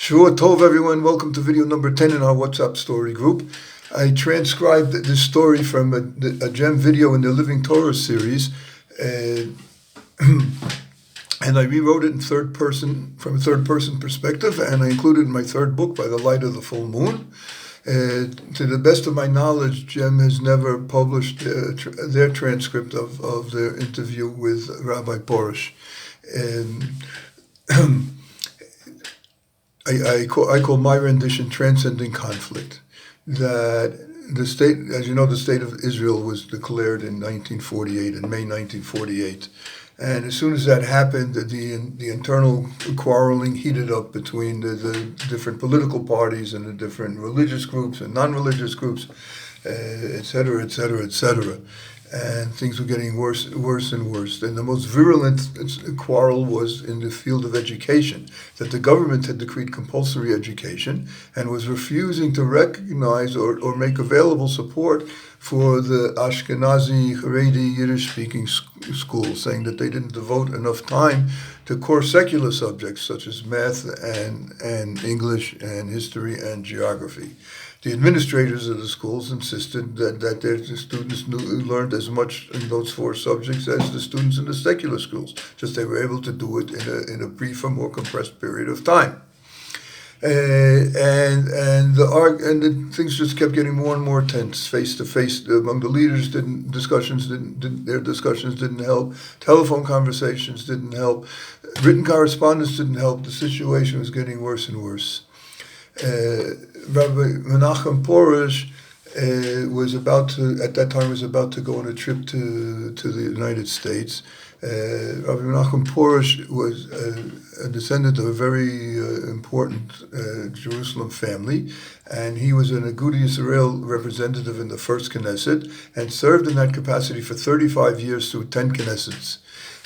Sure, Tov, everyone. Welcome to video number 10 in our WhatsApp story group. I transcribed this story from a gem video in the Living Torah series, and I rewrote it in third person, from a third-person perspective, and I included it in my third book, By the Light of the Full Moon. To the best of my knowledge, Gem has never published their transcript of their interview with Rabbi Porush. I call my rendition Transcending Conflict. That the state, as you know, the state of Israel was declared in 1948, in May 1948. And as soon as that happened, the internal quarreling heated up between the different political parties and the different religious groups and non-religious groups, et cetera, et cetera, et cetera. And things were getting worse and worse. And the most virulent quarrel was in the field of education, that the government had decreed compulsory education and was refusing to recognize or make available support for the Ashkenazi, Haredi, Yiddish-speaking schools, saying that they didn't devote enough time to core secular subjects such as math and English and history and geography. The administrators of the schools insisted that their students learned as much in those four subjects as the students in the secular schools, just they were able to do it in a briefer, more compressed period of time. And the things just kept getting more and more tense, face to face among the leaders. Their discussions didn't help. Telephone conversations didn't help. Written correspondence didn't help. The situation was getting worse and worse. Rabbi Menachem Porush was about to go on a trip to the United States. Rabbi Menachem Porush was a descendant of a very important Jerusalem family, and he was an Agudi Yisrael representative in the First-Knesset and served in that capacity for 35 years through 10 Knessets.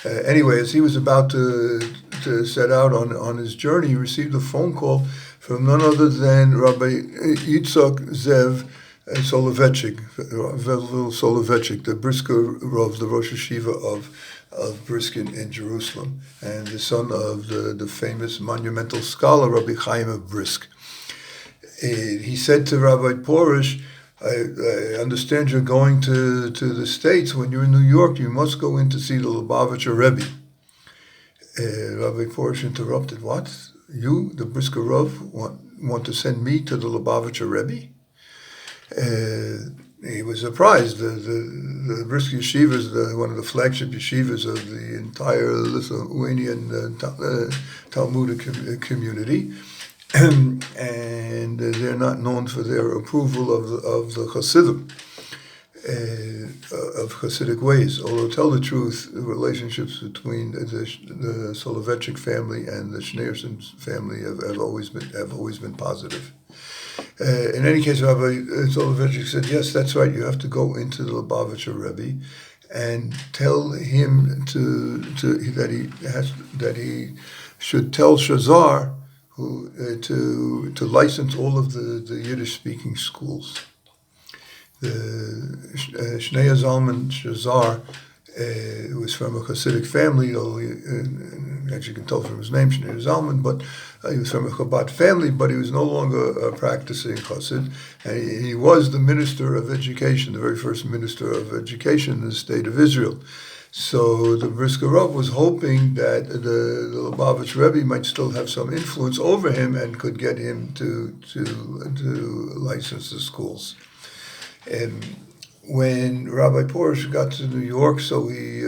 Anyway, as he was about to set out on his journey, he received a phone call from none other than Rabbi Yitzhak Zev Soloveitchik, the Brisker Rav, the Rosh Hashiva of Brisker in Jerusalem, and the son of the famous monumental scholar Rabbi Chaim of Brisk. He said to Rabbi Porush, I understand you're going to the States. When you're in New York, you must go in to see the Lubavitcher Rebbe. Rabbi Porush interrupted, what? You, the Brisker Rav, want to send me to the Lubavitcher Rebbe? He was surprised. The Brisker Yeshiva is one of the flagship yeshivas of the entire Lithuanian Talmudic community. And they're not known for their approval of the Hasidim, of Hasidic ways. Although, to tell the truth, the relationships between the Soloveitchik family and the Schneerson family have always been positive. In any case, Rabbi Soloveitchik said, yes, that's right, you have to go into the Lubavitcher Rebbe and tell him that he should tell Shazar to license all of the Yiddish-speaking schools. The Shnei Zalman Shazar was from a Hasidic family, though as you can tell from his name, Shnei Zalman, but he was from a Chabad family, but he was no longer a practicing Hasid, and he was the minister of education, the very first minister of education in the state of Israel. So the Brisker Rav was hoping that the LaBavitch Rebbe might still have some influence over him and could get him to license the schools. And when Rabbi Porush got to New York, so he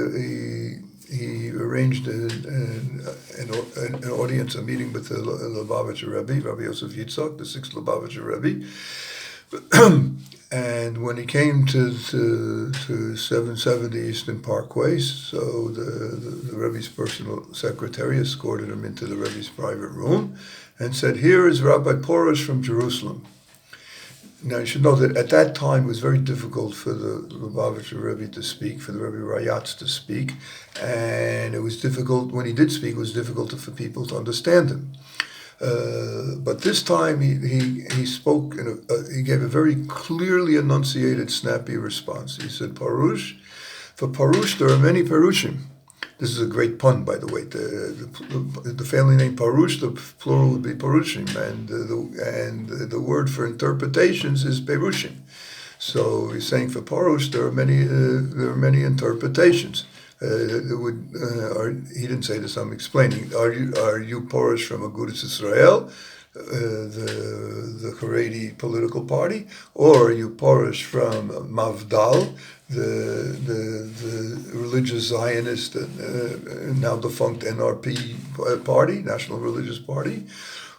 arranged an audience, a meeting with the Lubavitcher Rebbe, Rabbi Yosef Yitzhak, the sixth Lubavitcher Rebbe. And when he came to 770 Eastern Parkway, so the Rebbe's personal secretary escorted him into the Rebbe's private room and said, here is Rabbi Porush from Jerusalem. Now, you should know that at that time it was very difficult for the Lubavitcher Rebbe to speak, for the Rebbe HaRayatz to speak, and it was difficult, when he did speak, it was difficult for people to understand him. But this time he spoke, he gave a very clearly enunciated, snappy response. He said, Parush, for Parush there are many Parushim. This is a great pun, by the way. The family name Porush, the plural would be Porushim, and the word for interpretations is Perushim. So he's saying for Porush there are many interpretations. He didn't say this. I'm explaining. Are you Porush from Agudas Israel, the Haredi political party, or are you Porush from Mavdal, the religious Zionist, now defunct NRP party, National Religious Party,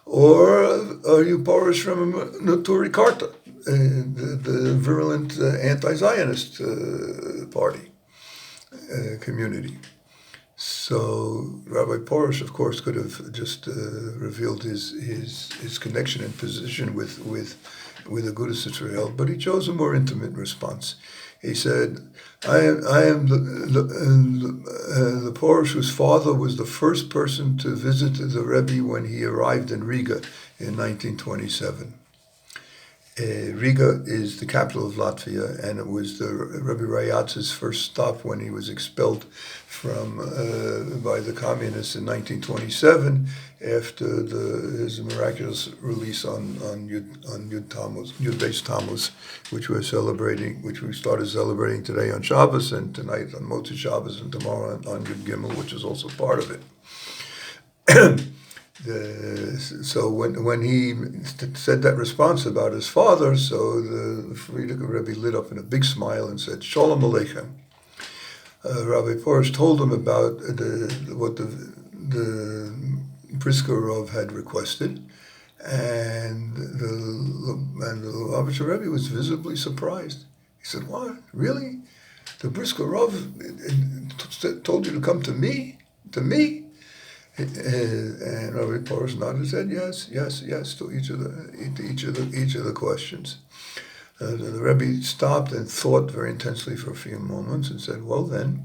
or are you Porush from Naturi Karta, the virulent anti-Zionist party community? So Rabbi Porush, of course, could have just revealed his connection and position with Agudas Israel, but he chose a more intimate response. He said, "I am the Porush whose father was the first person to visit the Rebbe when he arrived in Riga in 1927. Riga is the capital of Latvia, and it was the Rabbi HaRayatz's first stop when he was expelled by the communists in 1927 after his miraculous release on Yud Beis Tammuz, which we started celebrating today on Shabbos, and tonight on Motzi Shabbos, and tomorrow on Yud Gimel, which is also part of it." So when he said that response about his father, so the Frierdiker Rebbe lit up in a big smile and said, "Shalom Aleichem." Rabbi Porush told him about what the Brisker Rav had requested, and the Lubavitcher Rebbe was visibly surprised. He said, "What? Really? The Brisker Rav told you to come to me? To me?" And Rabbi Porush nodded and said, "Yes, to each of the questions." The Rebbe stopped and thought very intensely for a few moments and said, "Well then,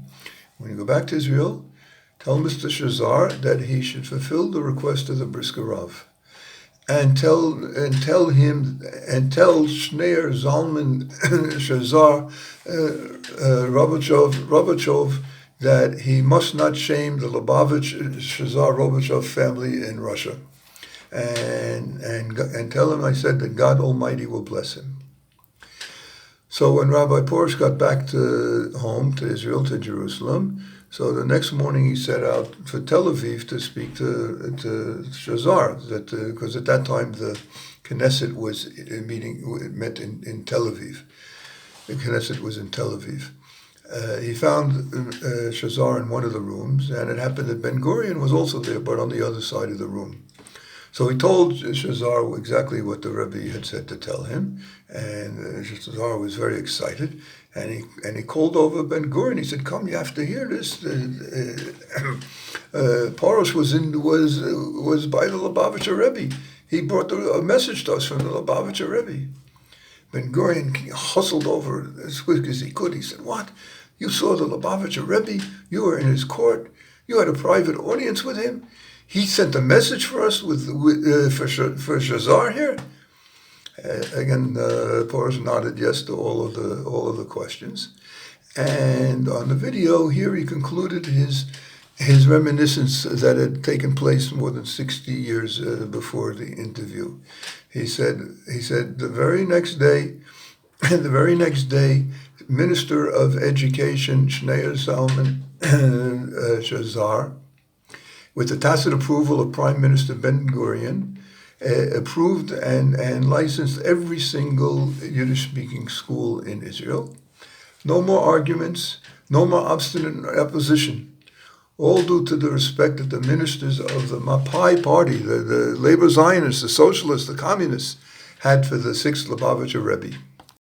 when you go back to Israel, tell Mr. Shazar that he should fulfill the request of the Brisker Rav, and tell Shneir Zalman Shazar Robichov that he must not shame the Lubavitch Shazar Robichov family in Russia, and tell him I said that God Almighty will bless him." So when Rabbi Porush got back to home, to Israel, to Jerusalem, so the next morning he set out for Tel Aviv to speak to Shazar, because at that time the Knesset was met in Tel Aviv. The Knesset was in Tel Aviv. He found Shazar in one of the rooms, and it happened that Ben Gurion was also there, but on the other side of the room. So he told Shazar exactly what the Rebbe had said to tell him, and Shazar was very excited, and he called over Ben Gurion. He said, "Come, you have to hear this. Porush was by the Lubavitcher Rebbe. He brought a message to us from the Lubavitcher Rebbe." Ben Gurion hustled over as quick as he could. He said, "What? You saw the Lubavitcher Rebbe? You were in his court? You had a private audience with him? He sent a message for us for Shazar here?" Again, Porush nodded yes to all of the questions, and on the video here he concluded his reminiscence that had taken place more than 60 years before the interview. He said the very next day, Minister of Education Shneir Zalman Shazar, with the tacit approval of Prime Minister Ben Gurion, approved and licensed every single Yiddish-speaking school in Israel. No more arguments, no more obstinate opposition, all due to the respect that the ministers of the Mapai party, the labor Zionists, the socialists, the communists, had for the sixth Lubavitcher Rebbe.